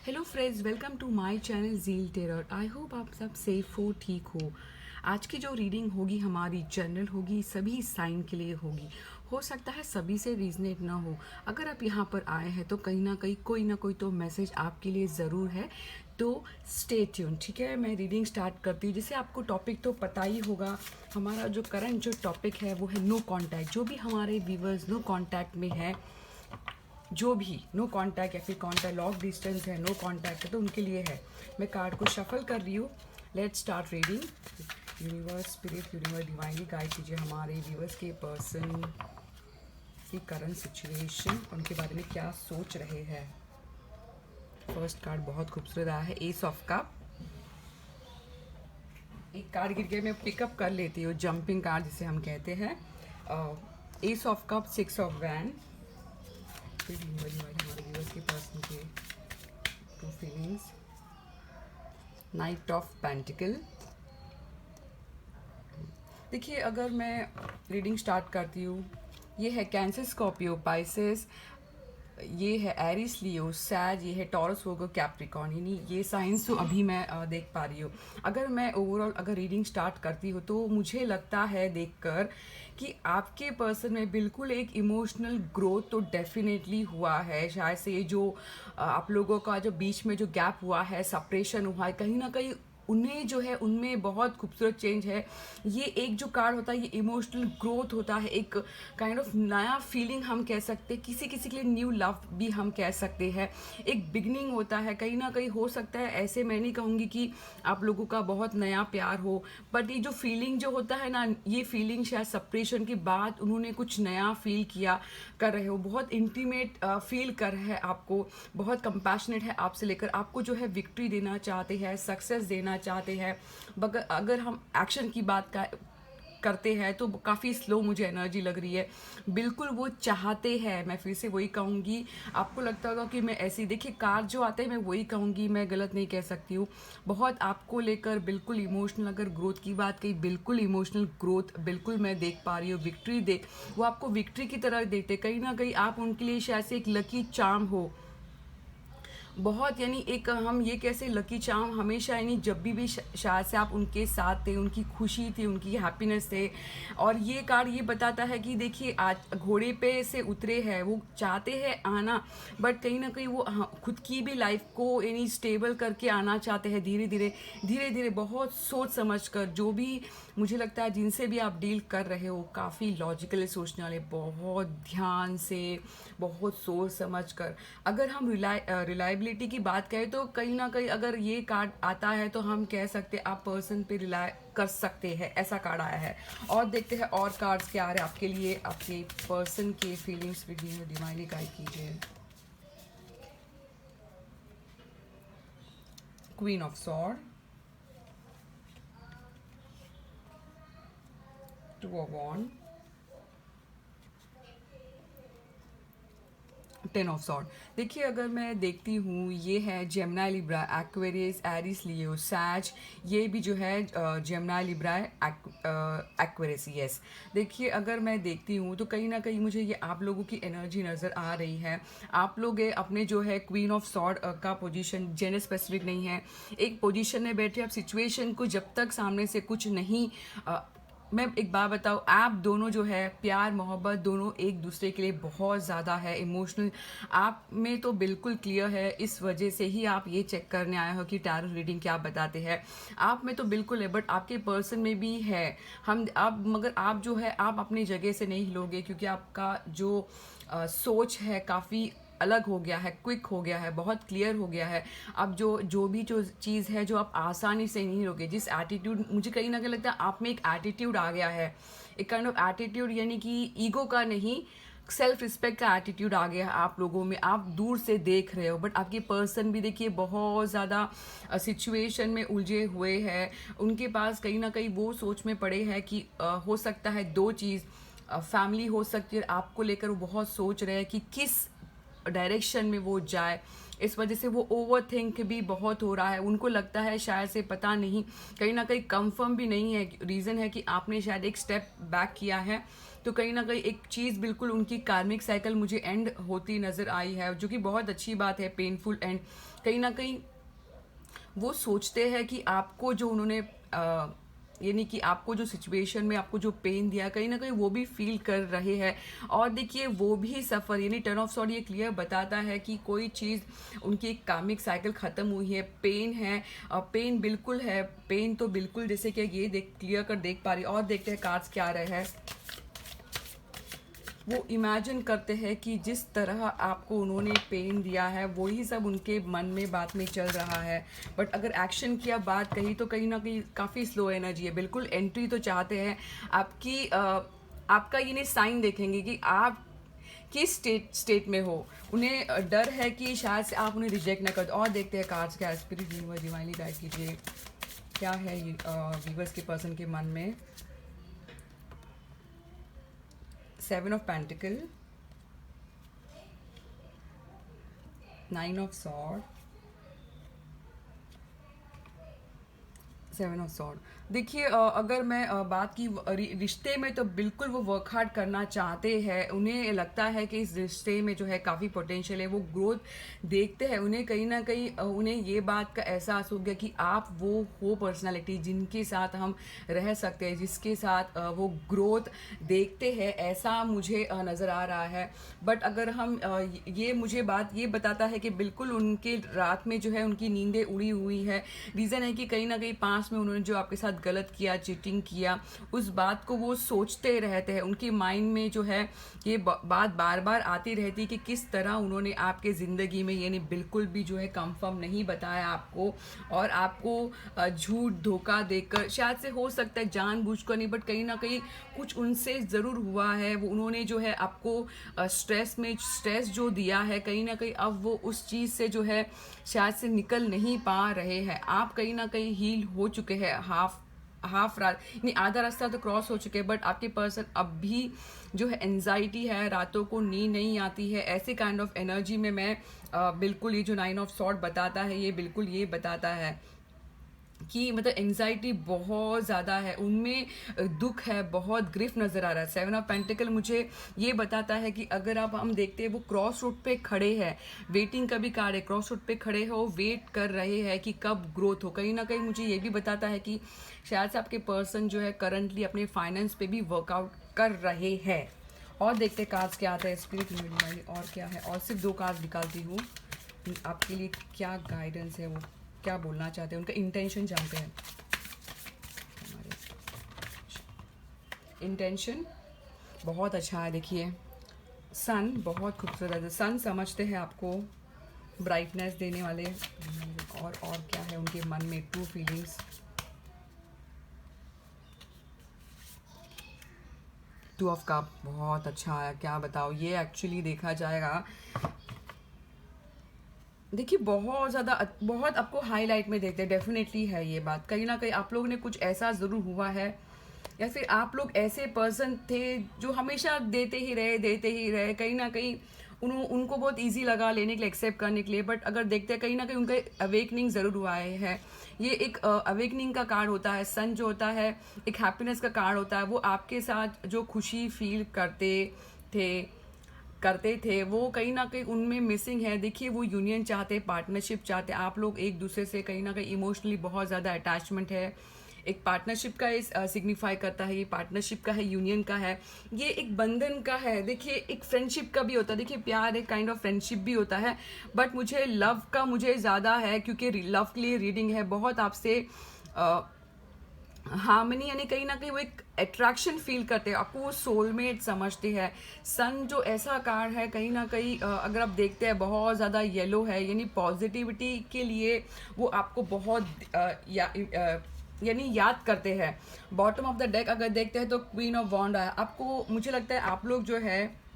Hello friends, welcome to my channel Zeal Tarot. I hope आप सब safe हो, ठीक हो। आज की जो रीडिंग होगी हमारी जनरल होगी, सभी साइन के लिए होगी। हो सकता है सभी से रीजनेट ना हो। अगर आप यहाँ पर आए हैं तो कहीं ना कोई तो मैसेज आपके लिए ज़रूर है। तो स्टे ट्यून, ठीक है। मैं रीडिंग स्टार्ट करती हूँ। जैसे आपको टॉपिक तो पता ही होगा, हमारा जो करंट जो टॉपिक है वो है नो कॉन्टैक्ट। जो भी हमारे व्यूवर्स नो कॉन्टैक्ट में है, जो भी नो कांटेक्ट या फिर कांटेक्ट लॉन्ग डिस्टेंस है, नो कांटेक्ट है, तो उनके लिए है। मैं कार्ड को शफल कर रही हूँ। Let's start reading. Universe, spirit, universe divinely guide कीजिए हमारे व्यूवर्स के पर्सन की करंट सिचुएशन, उनके बारे में क्या सोच रहे हैं। फर्स्ट कार्ड बहुत खूबसूरत आया है, एस ऑफ कप। एक कार्ड गिर गया, मैं पिकअप कर लेती हूँ, जंपिंग कार्ड जिसे हम कहते हैं। Ace of cup, six of wand. हमारे व्यूअर्स के पर्सन के true feelings. Knight of pentacle. देखिए, अगर मैं रीडिंग स्टार्ट करती हूँ, ये है कैंसर, स्कॉर्पियो, पाइसेस, ये है एरिस, लियो, सैज, ये है टॉरस, वर्गो, कैप्रिकॉर्न। यानी ये साइंस तो अभी मैं देख पा रही हूँ। अगर मैं ओवरऑल अगर रीडिंग स्टार्ट करती हूँ तो मुझे लगता है देखकर कि आपके पर्सन में बिल्कुल एक इमोशनल ग्रोथ तो डेफिनेटली हुआ है। शायद से ये जो आप लोगों का जो बीच में जो गैप हुआ है, सेपरेशन हुआ है, कहीं ना कहीं उन्हें जो है उनमें बहुत खूबसूरत चेंज है। ये एक जो कार्ड होता है, ये इमोशनल ग्रोथ होता है, एक काइंड ऑफ नया फीलिंग हम कह सकते हैं, किसी किसी के लिए न्यू लव भी हम कह सकते हैं। एक बिगनिंग होता है, कहीं ना कहीं हो सकता है। ऐसे मैं नहीं कहूँगी कि आप लोगों का बहुत नया प्यार हो, बट ये जो फीलिंग जो होता है ना, ये फीलिंग शायद सेपरेशन के बाद उन्होंने कुछ नया फील किया कर रहे हो। बहुत इंटीमेट फील कर रहे हैं आपको, बहुत कंपैशनेट है आपसे लेकर, आपको जो है विक्ट्री देना चाहते हैं, सक्सेस देना चाहते हैं। मगर अगर हम एक्शन की बात करते हैं तो काफ़ी स्लो मुझे एनर्जी लग रही है। बिल्कुल वो चाहते हैं, मैं फिर से वही कहूँगी। आपको लगता होगा कि मैं ऐसी, देखिए कार जो आते हैं, मैं वही कहूँगी, मैं गलत नहीं कह सकती हूँ। बहुत आपको लेकर बिल्कुल इमोशनल, अगर ग्रोथ की बात कही, बिल्कुल इमोशनल ग्रोथ बिल्कुल मैं देख पा रही हूँ। विक्ट्री दे, वो आपको विक्ट्री की तरह देते, कहीं ना कहीं आप उनके लिए शायद से एक लकी चार्म हो बहुत। यानी एक हम ये कैसे लकी चार्म हमेशा, यानी जब भी शायद से आप उनके साथ थे, उनकी खुशी थी, उनकी हैप्पीनेस थे। और ये कार्ड ये बताता है कि देखिए, आज घोड़े पे से उतरे हैं, वो चाहते हैं आना, बट कहीं ना कहीं वो खुद की भी लाइफ को यानी स्टेबल करके आना चाहते हैं, धीरे धीरे बहुत सोच समझ कर। जो भी मुझे लगता है जिनसे भी आप डील कर रहे हो, काफ़ी लॉजिकली सोचने वाले, बहुत ध्यान से, बहुत सोच समझ कर। अगर हम रिलायबिलिटी की बात करें तो कहीं ना कहीं अगर ये कार्ड आता है तो हम कह सकते हैं आप पर्सन पे रिलाय कर सकते हैं, ऐसा कार्ड आया है। और देखते हैं और कार्ड्स क्या आ रहे हैं आपके लिए, आपके पर्सन के फीलिंग्स डिवाइनली गाइड कीजिए। Queen of sword, two of wand, ten of sword. देखिए, अगर मैं देखती हूँ, ये है Gemini, Libra, Aquarius, Aries, Leo, Sag. ये भी जो है जेमिनी, लिब्रा, एक्वेरियस, यस। देखिए, अगर मैं देखती हूँ तो कहीं ना कहीं मुझे ये आप लोगों की एनर्जी नज़र आ रही है। आप लोग अपने जो है क्वीन ऑफ सॉर्ड का पोजीशन जेंडर स्पेसिफिक नहीं है, एक पोजीशन में बैठे आप सिचुएशन को, जब तक सामने से कुछ नहीं मैं एक बात बताऊँ, आप दोनों जो है प्यार मोहब्बत दोनों एक दूसरे के लिए बहुत ज़्यादा है, इमोशनल आप में तो बिल्कुल क्लियर है। इस वजह से ही आप ये चेक करने आए हो कि टैरो रीडिंग क्या बताते हैं। आप में तो बिल्कुल है, बट आपके पर्सन में भी है। हम आप मगर आप जो है, आप अपनी जगह से नहीं हिलोगे, क्योंकि आपका जो सोच है काफ़ी अलग हो गया है, क्विक हो गया है, बहुत क्लियर हो गया है। अब जो भी जो चीज़ है जो आप आसानी से नहीं लोगे, जिस एटीट्यूड, मुझे कहीं ना कहीं लगता है आप में एक एटीट्यूड आ गया है, एक काइंड ऑफ एटीट्यूड, यानी कि ईगो का नहीं, सेल्फ रिस्पेक्ट का एटीट्यूड आ गया है आप लोगों में। आप दूर से देख रहे हो, बट आपके पर्सन भी देखिए बहुत ज़्यादा सिचुएशन में उलझे हुए हैं। उनके पास कहीं ना कहीं वो सोच में पड़े हैं कि हो सकता है दो चीज़, फैमिली हो सकती है, आपको लेकर वो बहुत सोच रहे हैं कि किस डायरेक्शन में वो जाए। इस वजह से वो ओवर थिंक भी बहुत हो रहा है। उनको लगता है शायद से, पता नहीं, कहीं ना कहीं कंफर्म भी नहीं है। रीज़न है कि आपने शायद एक स्टेप बैक किया है, तो कहीं ना कहीं एक चीज़ बिल्कुल उनकी कार्मिक साइकिल मुझे एंड होती नज़र आई है, जो कि बहुत अच्छी बात है, पेनफुल एंड। कहीं ना कहीं वो सोचते हैं कि आपको जो उन्होंने यानी कि आपको जो सिचुएशन में आपको जो पेन दिया, कहीं ना कहीं वो भी फील कर रहे हैं। और देखिए वो भी सफ़र, यानी टर्न ऑफ सॉर्ड ये क्लियर बताता है कि कोई चीज़ उनकी एक कामिक साइकिल ख़त्म हुई है, पेन है, पेन बिल्कुल है, पेन तो बिल्कुल, जैसे कि ये देख क्लियर कर देख पा रही। और देखते हैं कार्ड्स क्या रहे हैं। वो इमेजिन करते हैं कि जिस तरह आपको उन्होंने पेन दिया है वही सब उनके मन में बात में चल रहा है। बट अगर एक्शन की आप बात कही तो कहीं ना कहीं काफ़ी स्लो एनर्जी है। बिल्कुल एंट्री तो चाहते हैं आपकी, आपका ये नहीं साइन देखेंगे कि आप किस स्टेट में हो। उन्हें डर है कि शायद से आप उन्हें रिजेक्ट ना कर दो। और देखते हैं कार्ड्स क्या, स्पिरिट यूनिवर्स डिवाइनली गाइड कीजिए, क्या है व्यूअर्स के पर्सन के मन में। 7 of Pentacle, 9 of Sword, 7 of Sword। देखिए अगर मैं बात की रिश्ते में, तो बिल्कुल वो वर्क हार्ड करना चाहते हैं। उन्हें लगता है कि इस रिश्ते में जो है काफ़ी पोटेंशियल है, वो ग्रोथ देखते हैं। उन्हें कहीं ना कहीं उन्हें ये बात का एहसास हो गया कि आप वो हो पर्सनालिटी जिनके साथ हम रह सकते हैं, जिसके साथ वो ग्रोथ देखते हैं, ऐसा मुझे नज़र आ रहा है। बट अगर हम ये मुझे बात ये बताता है कि बिल्कुल उनके रात में जो है उनकी नींदें उड़ी हुई है। रीज़न है कि कहीं ना कहीं पास में उन्होंने जो आपके साथ गलत किया, चीटिंग किया, उस बात को वो सोचते रहते हैं। उनके माइंड में जो है ये बात बार बार आती रहती है कि किस तरह उन्होंने आपके ज़िंदगी में यानी बिल्कुल भी जो है कंफर्म नहीं बताया आपको, और आपको झूठ धोखा देकर, शायद से हो सकता है जानबूझकर नहीं, बट कहीं ना कहीं कुछ उनसे ज़रूर हुआ है। वो उन्होंने जो है आपको स्ट्रेस जो दिया है, कहीं ना कहीं अब वो उस चीज़ से जो है शायद से निकल नहीं पा रहे हैं। आप कहीं ना कहीं हील हो चुके हैं, हाफ रात नहीं, आधा रास्ता तो क्रॉस हो चुके हैं। बट आपके पर्सन अब भी जो है एनजाइटी है, रातों को नींद नहीं आती है, ऐसे काइंड ऑफ एनर्जी में मैं बिल्कुल ये जो 9 ऑफ सॉर्ड बताता है, ये बिल्कुल ये बताता है कि मतलब एंजाइटी बहुत ज़्यादा है उनमें, दुख है, बहुत ग्रिफ नज़र आ रहा है। 7 ऑफ पेंटिकल मुझे ये बताता है कि अगर आप हम देखते हैं वो क्रॉस रोड पे खड़े हैं, वेटिंग का भी कार्ड है, क्रॉस रोड पे खड़े हो, वेट कर रहे हैं कि कब ग्रोथ हो। कहीं ना कहीं मुझे ये भी बताता है कि शायद से आपके पर्सन जो है करंटली अपने फाइनेंस पे भी वर्कआउट कर रहे हैं। और देखते कार्ड्स क्या आता है स्पिरिट में, और क्या है। और सिर्फ 2 कार्ड निकालती हूँ, आपके लिए क्या गाइडेंस है, वो क्या बोलना चाहते हैं, उनका इंटेंशन जानते हैं। इंटेंशन बहुत अच्छा है। देखिए सन बहुत खूबसूरत है, सन समझते हैं आपको, ब्राइटनेस देने वाले। और क्या है उनके मन में, ट्रू फीलिंग्स। 2 ऑफ कप बहुत अच्छा है, क्या बताओ। ये एक्चुअली देखा जाएगा, देखिए बहुत ज़्यादा, बहुत आपको हाईलाइट में देखते हैं, डेफिनेटली है ये बात। कहीं ना कहीं आप लोगों ने कुछ ऐसा ज़रूर हुआ है, या फिर आप लोग ऐसे पर्सन थे जो हमेशा देते ही रहे। कहीं ना कहीं उनको बहुत इजी लगा लेने के लिए, एक्सेप्ट करने के लिए। बट अगर देखते हैं कहीं ना कहीं उनका अवेकनिंग ज़रूर हुआ है। ये एक अवेकनिंग का कार्ड होता है। सन जो होता है एक हैप्पीनेस का कार्ड होता है। वो आपके साथ जो खुशी फील करते थे वो कहीं ना कहीं उनमें मिसिंग है। देखिए वो यूनियन चाहते, पार्टनरशिप चाहते, आप लोग एक दूसरे से कहीं ना कहीं इमोशनली बहुत ज़्यादा अटैचमेंट है। एक पार्टनरशिप का इस सिग्निफाई करता है, ये पार्टनरशिप का है, यूनियन का है, ये एक बंधन का है। देखिए एक फ्रेंडशिप का भी होता है, देखिए प्यार एक काइंड ऑफ फ्रेंडशिप भी होता है। बट मुझे लव का मुझे ज़्यादा है, क्योंकि लव के लिए रीडिंग है, बहुत आपसे हार्मनी, यानी कहीं ना कहीं वो एक अट्रैक्शन फील करते हैं, आपको वो सोलमेट समझते हैं। सन जो ऐसा कार्ड है, कहीं ना कहीं अगर आप देखते हैं बहुत ज़्यादा येलो है, यानी पॉजिटिविटी के लिए वो आपको बहुत यानी याद करते हैं। बॉटम ऑफ द डेक अगर देखते हैं तो क्वीन ऑफ वॉन्ड आया। आपको मुझे लगता है आप लोग जो है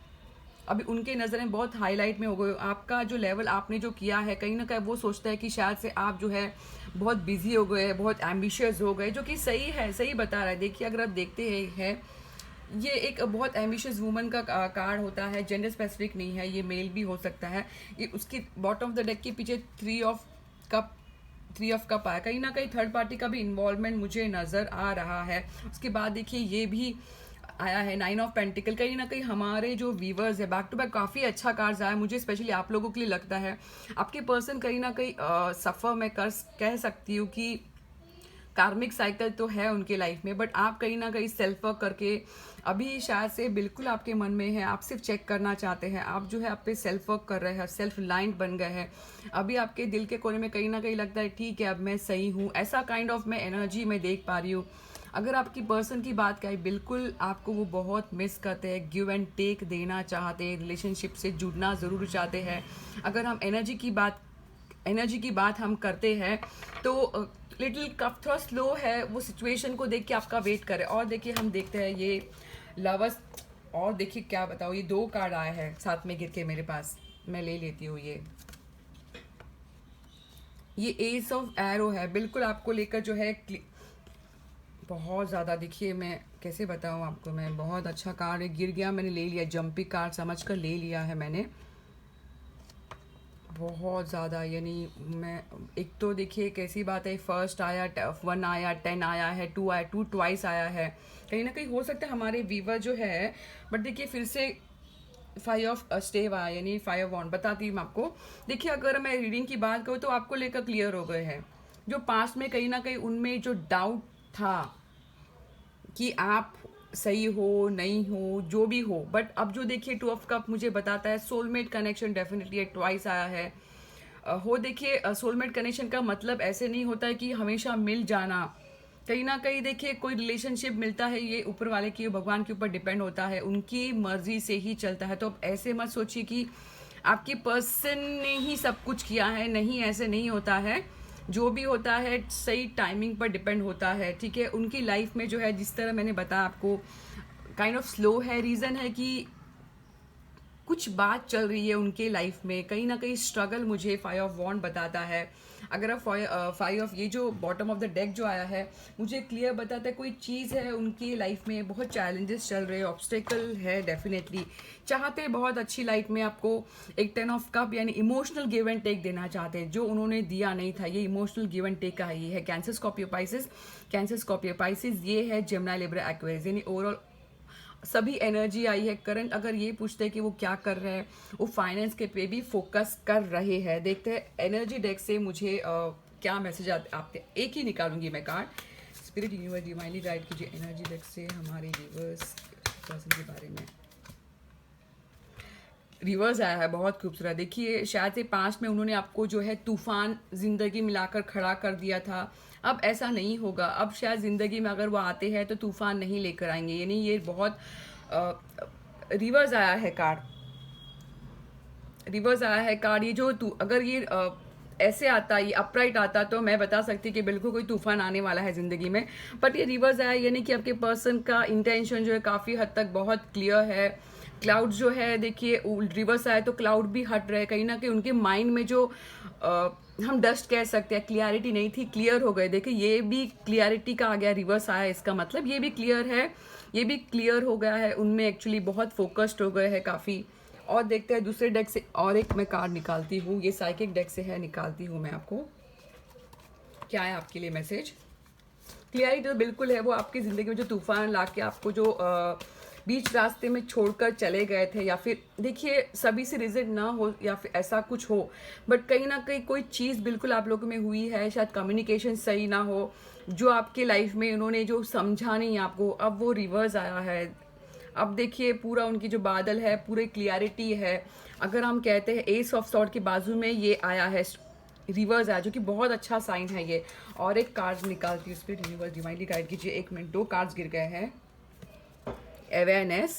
अभी उनके नज़र में बहुत हाईलाइट में हो गए। आपका जो लेवल आपने जो किया है, कहीं ना कहीं वो सोचता है कि शायद से आप जो है बहुत बिजी हो गए, बहुत एम्बिशियस हो गए, जो कि सही है, सही बता रहा है। देखिए अगर आप देखते हैं ये एक बहुत एम्बिशियस वुमन का कार्ड होता है, जेंडर स्पेसिफिक नहीं है, ये मेल भी हो सकता है। ये उसकी बॉटम ऑफ द डेक के पीछे थ्री ऑफ कप आया, कहीं ना कहीं थर्ड पार्टी का भी इन्वॉल्वमेंट मुझे नज़र आ रहा है। उसके बाद देखिए ये भी आया है 9 ऑफ पेंटिकल, कहीं ना कहीं हमारे जो व्यूवर्स है बैक टू बैक काफ़ी अच्छा कार्ड्स आया मुझे, स्पेशली आप लोगों के लिए लगता है आपके पर्सन कहीं ना कहीं सफ़र में कह सकती हूँ कि कार्मिक साइकिल तो है उनके लाइफ में, बट आप कहीं ना कहीं सेल्फ वर्क करके अभी शायद से बिल्कुल आपके मन में है, आप सिर्फ चेक करना चाहते हैं, आप जो है आप पे सेल्फ वर्क कर रहे हैं, सेल्फ लाइंड बन गए हैं। अभी आपके दिल के कोने में कहीं ना कहीं लगता है ठीक है अब मैं सही हूँ, ऐसा काइंड ऑफ मैं एनर्जी में देख पा रही हूँ। अगर आपकी पर्सन की बात करें, बिल्कुल आपको वो बहुत मिस करते हैं, गिव एंड टेक देना चाहते हैं, रिलेशनशिप से जुड़ना ज़रूर चाहते हैं। अगर हम एनर्जी की बात हम करते हैं तो लिटिल कप थोड़ा स्लो है, वो सिचुएशन को देख के आपका वेट करे। और देखिए हम देखते हैं ये लवर्स, और देखिए क्या बताओ, ये 2 कार्ड आए हैं साथ में गिर के मेरे पास, मैं ले लेती हूँ। ये एस ऑफ एरो है, बिल्कुल आपको लेकर जो है बहुत ज़्यादा, देखिए मैं कैसे बताऊँ आपको, मैं बहुत अच्छा कार्ड है, गिर गया मैंने ले लिया, जंपी कार्ड समझ कर ले लिया है मैंने, बहुत ज़्यादा। यानी मैं एक तो देखिए कैसी बात है, फर्स्ट आया 1 आया, 10 आया है, 2 आया, 2 ट्वाइस आया है, कहीं ना कहीं हो सकता है हमारे वीवर जो है, बट देखिए फिर से 5 ऑफ स्टेव आया, यानी 5 ऑफ वॉन्ड। बताती हूँ मैं आपको, देखिए अगर मैं रीडिंग की बात करूँ तो आपको लेकर क्लियर हो गए हैं, जो पास्ट में कहीं ना कहीं उनमें जो डाउट था कि आप सही हो नहीं हो जो भी हो, बट अब जो देखिए 2 ऑफ कप मुझे बताता है सोलमेट कनेक्शन डेफिनेटली एक ट्वाइस आया है। हो देखिए सोलमेट कनेक्शन का मतलब ऐसे नहीं होता है कि हमेशा मिल जाना, कहीं ना कहीं देखिए कोई रिलेशनशिप मिलता है ये ऊपर वाले की, भगवान के ऊपर डिपेंड होता है, उनकी मर्जी से ही चलता है। तो अब ऐसे मत सोचिए कि आपके पर्सन ने ही सब कुछ किया है, नहीं ऐसे नहीं होता है, जो भी होता है सही टाइमिंग पर डिपेंड होता है, ठीक है। उनकी लाइफ में जो है जिस तरह मैंने बताया आपको काइंड ऑफ स्लो है, रीज़न है कि कुछ बात चल रही है उनके लाइफ में, कहीं ना कहीं स्ट्रगल मुझे 5 ऑफ वॉन्ड बताता है। अगर आप 5 ऑफ ये जो बॉटम ऑफ द डेक जो आया है मुझे क्लियर बताता है कोई चीज़ है उनकी लाइफ में, बहुत चैलेंजेस चल रहे हैं, ऑब्स्टेकल है डेफिनेटली, चाहते बहुत अच्छी लाइफ में आपको एक 10 ऑफ कप यानी इमोशनल गिव एंड टेक देना चाहते हैं, जो उन्होंने दिया नहीं था, ये इमोशनल गिव एंड टेक का ही है। कैंसर स्कॉर्पियो पाइसेस ये है जेमिनी लिब्रा एक्वेरियस, यानी ओवरऑल सभी एनर्जी आई है। करंट अगर ये पूछते हैं कि वो क्या कर रहे हैं, वो फाइनेंस के पे भी फोकस कर रहे हैं। देखते हैं एनर्जी डेक से मुझे क्या मैसेज आते, एक ही निकालूंगी मैं card. Spirit universe divinely guide कीजिए एनर्जी डेक से हमारे व्यूअर्स पर्सन के बारे में। रिवर्स आया है बहुत खूबसूरत, देखिए शायद से पास्ट में उन्होंने आपको जो है तूफान जिंदगी मिलाकर खड़ा कर दिया था, अब ऐसा नहीं होगा। अब शायद ज़िंदगी में अगर वो आते हैं तो तूफान नहीं लेकर आएंगे, यानी ये बहुत रिवर्स आया है कार्ड, ये जो अगर ये ऐसे आता, ये अपराइट आता तो मैं बता सकती कि बिल्कुल कोई तूफान आने वाला है ज़िंदगी में, बट ये रिवर्स आया, यानी कि आपके पर्सन का इंटेंशन जो है काफ़ी हद तक बहुत क्लियर है। क्लाउड जो है देखिए रिवर्स आया तो क्लाउड भी हट रहे, कहीं ना कहीं उनके माइंड में जो हम डस्ट कह सकते हैं, क्लियरिटी नहीं थी, क्लियर हो गए। देखिए ये भी क्लियरिटी का आ गया, रिवर्स आया, इसका मतलब ये भी क्लियर है, ये भी क्लियर हो गया है, उनमें एक्चुअली बहुत फोकस्ड हो गए हैं काफ़ी। और देखते हैं दूसरे डेक से, और एक मैं कार्ड निकालती हूँ, ये साइकिक डेक से है, निकालती हूँ मैं आपको क्या है आपके लिए मैसेज। क्लियरिटी तो बिल्कुल है, वो आपकी ज़िंदगी में जो तूफान ला के आपको जो बीच रास्ते में छोड़कर चले गए थे, या फिर देखिए सभी से रिजल्ट ना हो या फिर ऐसा कुछ हो, बट कहीं ना कहीं कोई चीज़ बिल्कुल आप लोगों में हुई है, शायद कम्युनिकेशन सही ना हो, जो आपके लाइफ में उन्होंने जो समझा नहीं आपको, अब वो रिवर्स आया है। अब देखिए पूरा उनकी जो बादल है पूरी क्लियरिटी है। अगर हम कहते हैं एस ऑफ सॉर्ड के बाजू में ये आया है, रिवर्स आया, जो कि बहुत अच्छा साइन है ये। और एक कार्ड निकालती हूँ, स्पिरिट यूनिवर्स डिवाइनली गाइड कीजिए, 1 मिनट, 2 कार्ड्स गिर गए हैं। अवेयरनेस,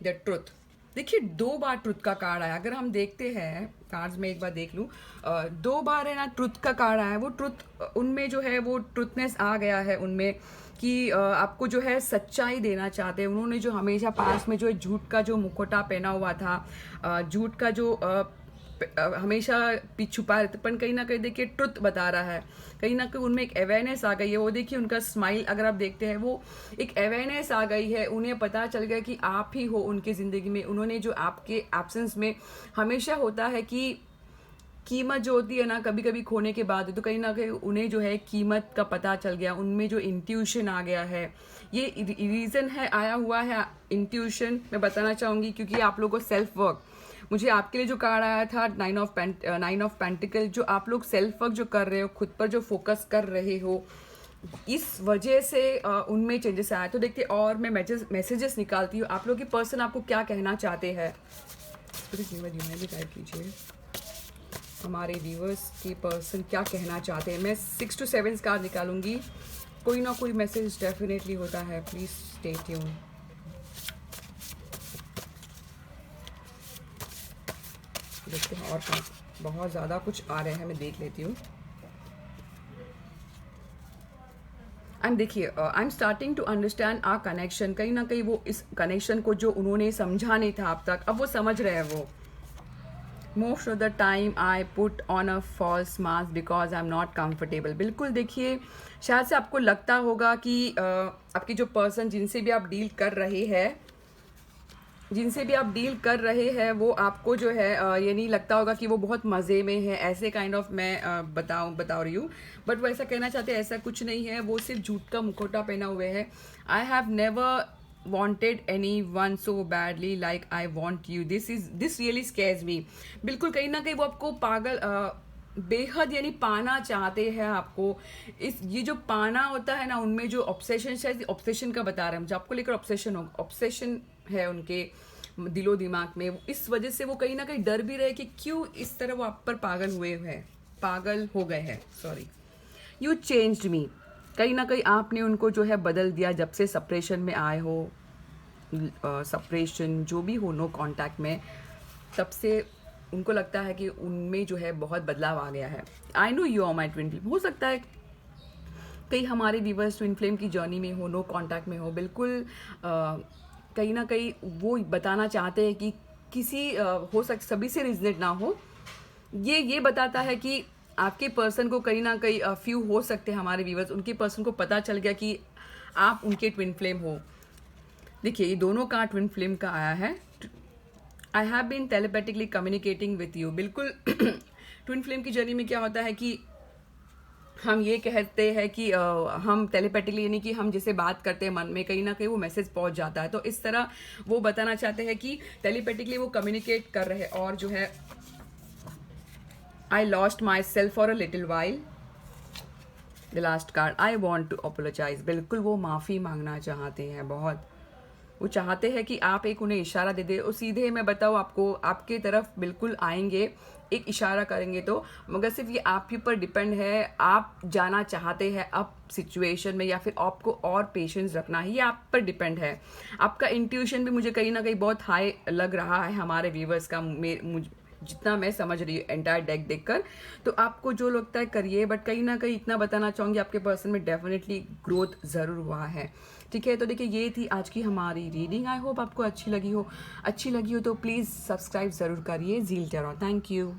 द ट्रुथ, देखिए 2 बार ट्रुथ का कार्ड आया। अगर हम देखते हैं कार्ड्स में, एक बार देख लूँ, 2 बार है ना ट्रुथ का कार्ड आया है। वो ट्रुथ उनमें जो है वो ट्रुथनेस आ गया है उनमें कि आपको जो है सच्चाई देना चाहते हैं। उन्होंने जो हमेशा पास में जो है झूठ का जो मुखौटा पहना हुआ था, झूठ का जो हमेशा छुपा रहते, पर कहीं ना कहीं देखिए ट्रुथ बता रहा है, कहीं ना कहीं उनमें एक अवेयरनेस आ गई है। वो देखिए उनका स्माइल अगर आप देखते हैं, वो एक अवेयरनेस आ गई है, उन्हें पता चल गया कि आप ही हो उनकी ज़िंदगी में। उन्होंने जो आपके एब्सेंस में हमेशा होता है कि कीमत जो होती है ना, कभी कभी खोने के बाद, तो कहीं ना कहीं उन्हें जो है कीमत का पता चल गया, उनमें जो इंट्यूशन आ गया है। ये रीज़न है, आया हुआ है इंट्यूशन, मैं बताना चाहूँगी, क्योंकि आप लोगों को सेल्फ वर्क, मुझे आपके लिए जो कार्ड आया था नाइन ऑफ पेंटिकल, जो आप लोग सेल्फ वर्क जो कर रहे हो, खुद पर जो फोकस कर रहे हो, इस वजह से उनमें चेंजेस आया। तो देखते और मैं मैसेजेस निकालती हूँ, आप लोग के पर्सन आपको क्या कहना चाहते हैं। भी टाइप कीजिए, हमारे व्यूअर्स के पर्सन क्या कहना चाहते हैं। मैं 6 to 7 कार्ड निकालूंगी, कोई ना कोई मैसेज डेफिनेटली होता है, प्लीज स्टे ट्यून। देखते हैं और बहुत ज़्यादा कुछ आ रहे हैं, मैं देख लेती हूँ। एंड देखिए, I am starting to understand our connection. कहीं ना कहीं वो इस कनेक्शन को जो उन्होंने समझा नहीं था अब तक, अब वो समझ रहे हैं। वो most of the time I put on a false mask because I am not comfortable. बिल्कुल देखिए, शायद से आपको लगता होगा कि आपकी जो पर्सन जिनसे भी आप डील कर रहे हैं वो आपको जो है ये नहीं लगता होगा कि वो बहुत मज़े में है, ऐसे काइंड ऑफ मैं बता रही हूँ। बट वो ऐसा कहना चाहते हैं, ऐसा कुछ नहीं है, वो सिर्फ झूठ का मुखौटा पहना हुए है। I have never wanted anyone so badly like I want you, this really scares me। बिल्कुल कहीं ना कहीं वो आपको पागल बेहद यानी पाना चाहते हैं आपको। ये जो पाना होता है ना, उनमें जो ऑब्सेशन, शायद ऑब्सेशन का बता रहे हैं मुझे, आपको लेकर ऑब्सेशन है उनके दिलो दिमाग में। इस वजह से वो कहीं ना कहीं डर भी रहे कि क्यों इस तरह वो आप पर पागल हो गए हैं। सॉरी, यू चेंज्ड मी, कहीं ना कहीं आपने उनको जो है बदल दिया जब से सेपरेशन में आए हो। सेपरेशन जो भी हो, नो कांटेक्ट में, तब से उनको लगता है कि उनमें जो है बहुत बदलाव आ गया है। I know you are my twin flame. हो सकता है कई हमारे व्यूवर्स ट्विन फ्लेम की जर्नी में हो, नो कांटेक्ट में हो। बिल्कुल कहीं ना कहीं वो बताना चाहते हैं कि किसी हो सकता सभी से रिजनेट ना हो। ये बताता है कि आपके पर्सन को कहीं ना कहीं फ्यू हो सकते हैं हमारे व्यूवर्स, उनके पर्सन को पता चल गया कि आप उनके ट्विन फ्लेम हो। देखिए, ये दोनों का ट्विन फ्लेम का आया है। I have been telepathically communicating with you. बिल्कुल ट्विन फ्लेम की जर्नी में क्या होता है कि हम ये कहते हैं कि हम टेलीपैथिकली, यानी कि हम जैसे बात करते हैं मन में, कहीं ना कहीं वो मैसेज पहुंच जाता है। तो इस तरह वो बताना चाहते हैं कि टेलीपैथिकली वो कम्युनिकेट कर रहे हैं। और जो है, I lost myself for a little while। The last card, I want to apologize। बिल्कुल वो माफ़ी मांगना चाहते हैं बहुत। वो चाहते हैं कि आप एक उन्हें इशारा दे दे, और सीधे मैं बताऊँ आपको, आपके तरफ बिल्कुल आएंगे, एक इशारा करेंगे तो, मगर सिर्फ ये आप ही पर डिपेंड है। आप जाना चाहते हैं अब सिचुएशन में, या फिर आपको और पेशेंस रखना है, ये आप पर डिपेंड है। आपका इंट्यूशन भी मुझे कहीं ना कहीं बहुत हाई लग रहा है हमारे व्यूवर्स का, जितना मैं समझ रही हूँ एंटायर डेक देखकर। तो आपको जो लगता है करिए, बट कहीं ना कहीं इतना बताना चाहूँगी, आपके पर्सन में डेफिनेटली ग्रोथ ज़रूर हुआ है। ठीक है, तो देखिए ये थी आज की हमारी रीडिंग। आई होप आपको अच्छी लगी हो तो प्लीज़ सब्सक्राइब ज़रूर करिए ज़ील टैरो। Thank you.